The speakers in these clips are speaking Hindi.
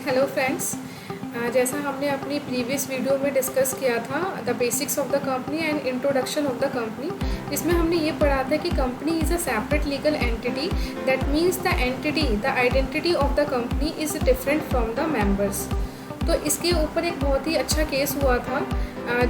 Hello friends. जैसा हमने अपनी प्रीवियस वीडियो में डिस्कस किया था the basics of the company and introduction of the company, इसमें हमने ये पढ़ा था कि company is a separate legal entity. That means the entity, the identity of the company is different from the members. तो इसके ऊपर एक बहुत ही अच्छा केस हुआ था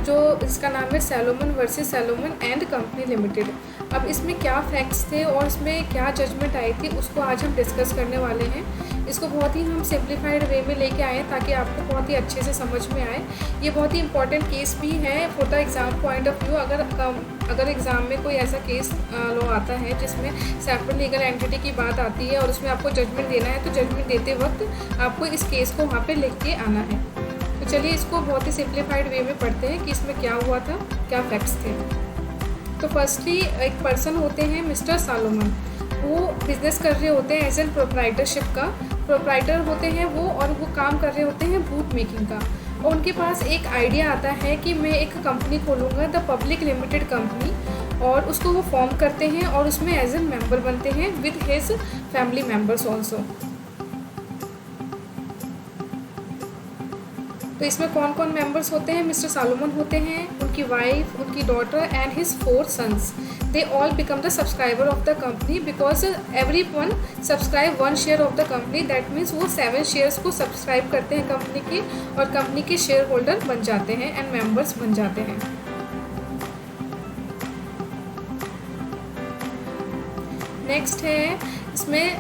जो इसका नाम है Salomon versus Salomon and company limited. अब इसमें क्या फैक्ट्स थे और इसमें क्या जजमेंट आई थी उसको आज हम डिस्कस करने वाले हैं। इसको बहुत ही हम सिंप्लीफाइड वे में लेके आए ताकि आपको बहुत ही अच्छे से समझ में आए। ये बहुत ही इंपॉर्टेंट केस भी है for the exam point of view. अगर एग्ज़ाम में कोई ऐसा केस लो आता है जिसमें सेपरेट लीगल एंटिटी की बात आती है और उसमें आपको जजमेंट देना है, तो जजमेंट देते वक्त आपको इस केस को वहाँ पे लिख के आना है। तो चलिए इसको बहुत ही सिंप्लीफाइड वे में पढ़ते हैं कि इसमें क्या हुआ था, क्या फैक्ट्स थे। तो फर्स्टली एक पर्सन होते हैं मिस्टर सैलोमन, वो बिज़नेस कर रहे होते हैं एज एन प्रोप्राइटरशिप का। प्रोप्राइटर होते हैं वो, और वो काम कर रहे होते हैं बूट मेकिंग का। और उनके पास एक आइडिया आता है कि मैं एक कंपनी खोलूँगा, द पब्लिक लिमिटेड कंपनी, और उसको वो फॉर्म करते हैं और उसमें एज एन मेंबर बनते हैं with his family members also. तो इसमें कौन कौन मेंबर्स होते हैं? मिस्टर सैलोमन होते हैं, उनकी वाइफ, उनकी daughter and his 4 sons. They all become the subscriber of the company because every one subscribe 1 share of the company. That means वो 7 शेयर्स को सब्सक्राइब करते हैं कंपनी के, और कंपनी के शेयर होल्डर बन जाते हैं एंड मेंबर्स बन जाते हैं। नेक्स्ट है इसमें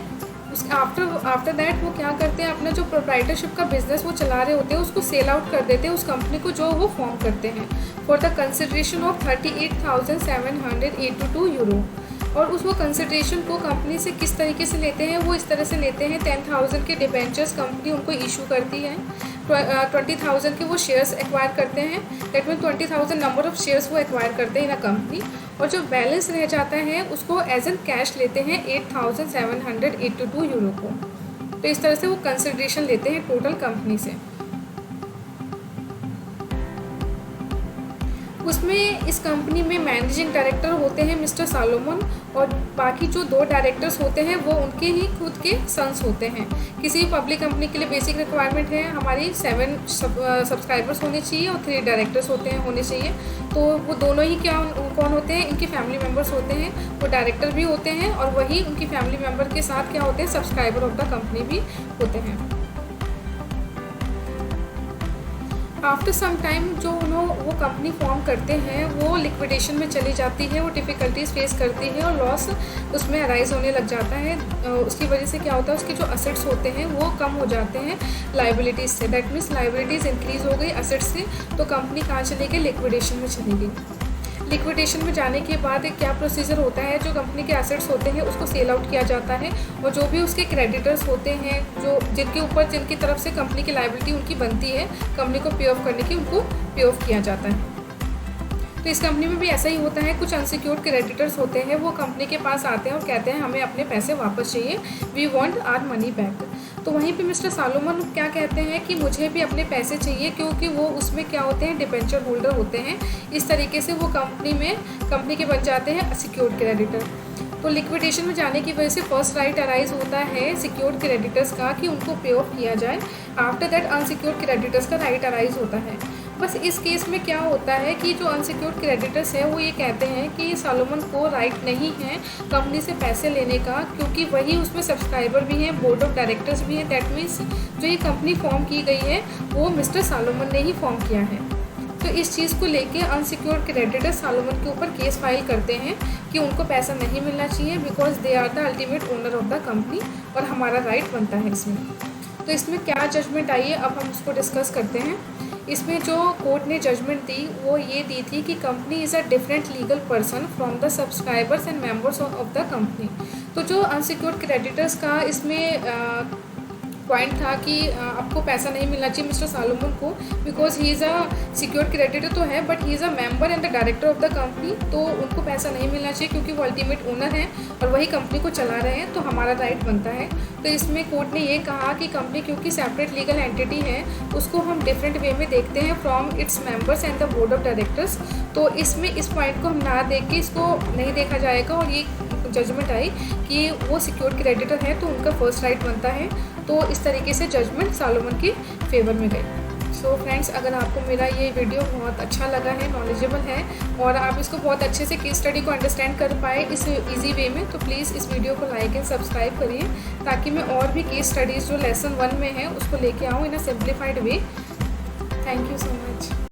आफ्टर दैट वो क्या करते हैं, अपना जो प्रोप्राइटरशिप का बिजनेस वो चला रहे होते हैं उसको सेल आउट कर देते हैं उस कंपनी को जो वो फॉर्म करते हैं for the consideration of 38,782 euro. और उस वो कंसिडरेशन को कंपनी से किस तरीके से लेते हैं? वो इस तरह से लेते हैं 10,000 के डिबेंचर्स कंपनी उनको इशू करती है, 20,000 के वो शेयर्स एक्वायर करते हैं। That mean 20,000 number of shares वो एक्वायर करते हैं इन अ कंपनी, और जो बैलेंस रह जाता है उसको एज एन कैश लेते हैं 8,782 यूरो को। तो इस तरह से वो कंसिडरेशन लेते हैं टोटल कंपनी से। उसमें इस कंपनी में मैनेजिंग डायरेक्टर होते हैं मिस्टर सैलोमन, और बाकी जो 2 डायरेक्टर्स होते हैं वो उनके ही खुद के सन्स होते हैं। किसी पब्लिक कंपनी के लिए बेसिक रिक्वायरमेंट है हमारी 7 सब्सक्राइबर्स होने चाहिए और 3 डायरेक्टर्स होने चाहिए। तो वो दोनों ही कौन होते हैं? इनके फैमिली मेम्बर्स होते हैं। वो डायरेक्टर भी होते हैं और वही उनकी फैमिली मेम्बर के साथ क्या होते हैं? सब्सक्राइबर ऑफ द कंपनी भी होते हैं। आफ्टर सम टाइम जो वो कंपनी फॉर्म करते हैं वो लिक्विडेशन में चली जाती है, वो डिफ़िकल्टीज़ फेस करती है और लॉस उसमें अराइज होने लग जाता है। उसकी वजह से क्या होता है, उसके जो असेट्स होते हैं वो कम हो जाते हैं लाइबिलिटीज़ से। दैट मीन्स लाइबिलिटीज़ इंक्रीज़ हो गई असेट्स से, तो कंपनी कहाँ चली गई? लिक्विडेशन में चली गई। लिक्विडेशन में जाने के बाद एक क्या प्रोसीजर होता है, जो कंपनी के एसेट्स होते हैं उसको सेल आउट किया जाता है, और जो भी उसके क्रेडिटर्स होते हैं जो जिनकी तरफ से कंपनी की लायबिलिटी उनकी बनती है कंपनी को पे ऑफ करने की, उनको पे ऑफ किया जाता है। तो इस कंपनी में भी ऐसा ही होता है। कुछ अनसिक्योर्ड क्रेडिटर्स होते हैं, वो कंपनी के पास आते हैं और कहते हैं हमें अपने पैसे वापस चाहिए, we want our money back. तो वहीं पे मिस्टर सैलोमन क्या कहते हैं कि मुझे भी अपने पैसे चाहिए, क्योंकि वो उसमें क्या होते हैं? डिबेंचर होल्डर होते हैं। इस तरीके से वो कंपनी के बन जाते हैं सिक्योर्ड क्रेडिटर। तो लिक्विडेशन में जाने की वजह से फर्स्ट राइट अराइज होता है सिक्योर्ड क्रेडिटर्स का कि उनको पे ऑफ किया जाए। आफ्टर दैट अनसिक्योर्ड क्रेडिटर्स का राइट अराइज होता है। बस इस केस में क्या होता है कि जो अनसिक्योर्ड क्रेडिटर्स हैं वो ये कहते हैं कि सैलोमन को राइट नहीं है कंपनी से पैसे लेने का, क्योंकि वही उसमें सब्सक्राइबर भी हैं, बोर्ड ऑफ डायरेक्टर्स भी हैं। दैट मीन्स जो ये कंपनी फॉर्म की गई है वो मिस्टर सैलोमन ने ही फॉर्म किया है। तो इस चीज़ को लेके अनसिक्योर्ड क्रेडिटर्स सैलोमन के ऊपर केस फाइल करते हैं कि उनको पैसा नहीं मिलना चाहिए because they are the ultimate owner of the company, और हमारा राइट बनता है इसमें। तो इसमें क्या जजमेंट आई है अब हम उसको डिस्कस करते हैं। इसमें जो कोर्ट ने जजमेंट दी वो ये दी थी कि company is a different legal person from the subscribers and members of the company. तो जो अनसिक्योर्ड क्रेडिटर्स का इसमें पॉइंट था कि आपको पैसा नहीं मिलना चाहिए मिस्टर सैलोमन को, because he is a secured creditor तो है but he is a member and the director of the company. तो उनको पैसा नहीं मिलना चाहिए क्योंकि वो अल्टीमेट ओनर हैं और वही कंपनी को चला रहे हैं, तो हमारा राइट बनता है। तो इसमें कोर्ट ने ये कहा कि कंपनी क्योंकि सेपरेट लीगल एंटिटी है उसको हम डिफरेंट वे में देखते हैं from its members and the board of directors. तो इसमें इस पॉइंट को हम ना देख के इसको नहीं देखा जाएगा, और ये जजमेंट आई कि वो सिक्योर्ड क्रेडिटर है तो उनका फर्स्ट राइट बनता है। तो इस तरीके से जजमेंट सॉलोमन के फेवर में गई। सो फ्रेंड्स, अगर आपको मेरा ये वीडियो बहुत अच्छा लगा है, नॉलेजेबल है और आप इसको बहुत अच्छे से केस स्टडी को अंडरस्टैंड कर पाए इस इजी वे में, तो प्लीज़ इस वीडियो को लाइक एंड सब्सक्राइब करिए, ताकि मैं और भी केस स्टडीज़ जो लेसन 1 में है उसको लेके आऊँ in a simplified way. Thank you so much.